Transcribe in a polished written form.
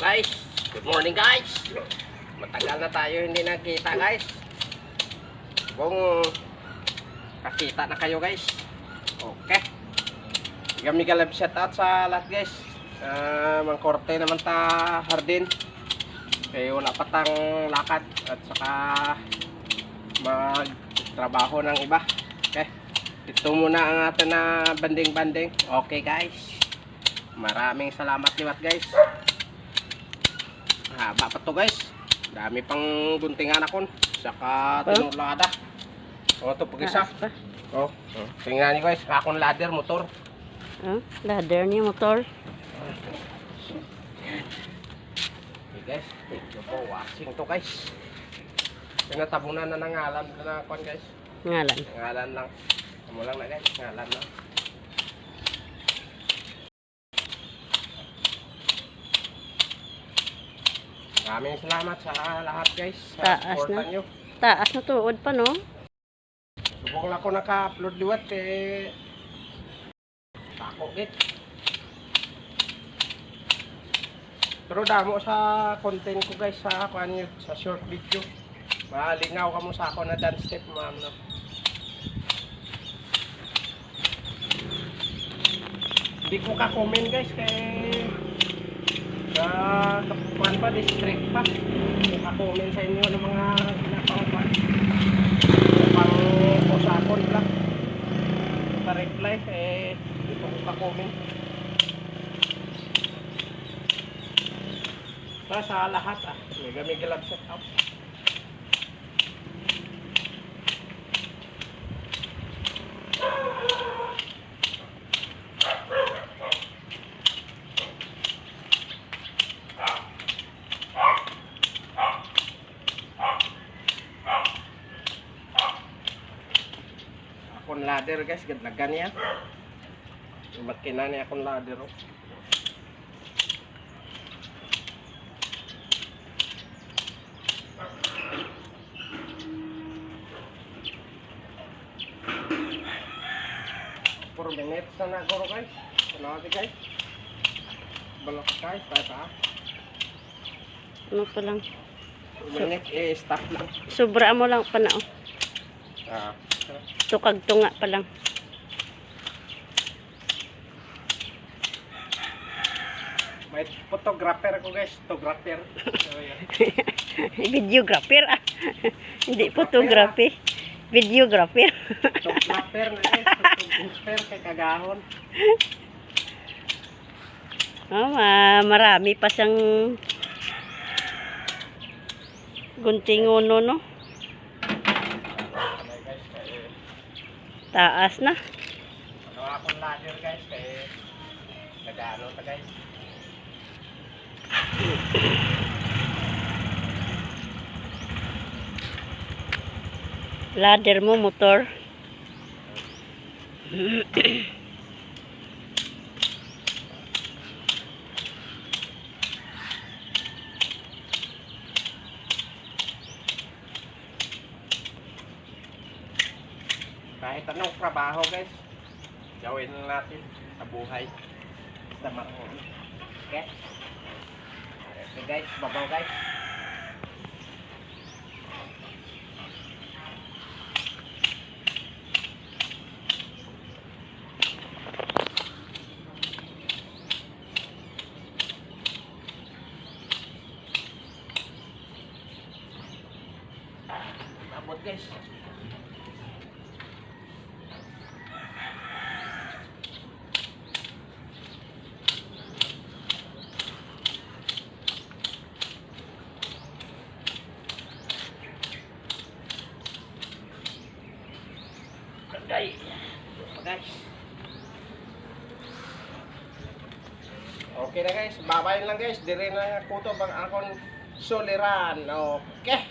Guys, good morning guys. Matagal na tayo hindi nagkita guys. Kung kakita na kayo guys. Okay. Kami galab shout out sa lahat guys. Mangkorte naman ta hardin. Kaya wala patang lakad at saka magtrabaho ng iba. Okay. Ito muna ang atin na banding-banding. Okay guys. Maraming salamat liwat guys. Haba pa to guys. Dami pang guntingan akon. Saka tinulada. O ito pag-isa. Oh, tingnan niyo guys. Akong ladder motor. Ladder niya motor. Okay guys. Ito po. Washing to guys. Pinatabunan na ng ngalan na kon guys. Ngalan. Ngalan lang. Kamu lang na guys. Ngalan lang. Maraming salamat sa lahat guys. Taas na. Nyo. Taas na tuod pa no. Subong lang ako naka-upload liwat tako git. Pero damo sa content ko guys sa sa short video. Malingaw kamo sa ako na dance step ma'am no. Hindi ko ka-comment guys kay kapuan pa, district pa. Naka-comment sa inyo ng mga pinapakapan. Pang posakon lang. Pa-reply, hindi ko ka-comment. Sa lahat mega love shout out. Akong ladder guys, gadlagan niya. Makina niya akong ladder. For minutes na nagoro guys. Ano natin guys? Balok guys, tayo. Ano pa lang? Minute stop lang. Sobra mo lang pa na oh. Tukag-tunga pa lang. May photographer ako guys, photographer. Videographer Hindi photography. Videographer. Photographer na guys, photographer kay kagahon. Marami pa siyang guntingon no. Taas na. Ano akong ladder guys kay nagano ta guys. Ladder mo motor. Kahit anong trabaho guys, gawin natin sa buhay. Sa marunong. Okay? Okay guys, babaw guys. Abot guys. Guys. Okay na guys, babayin lang guys, dire na kuto bang akong soliran. Okay.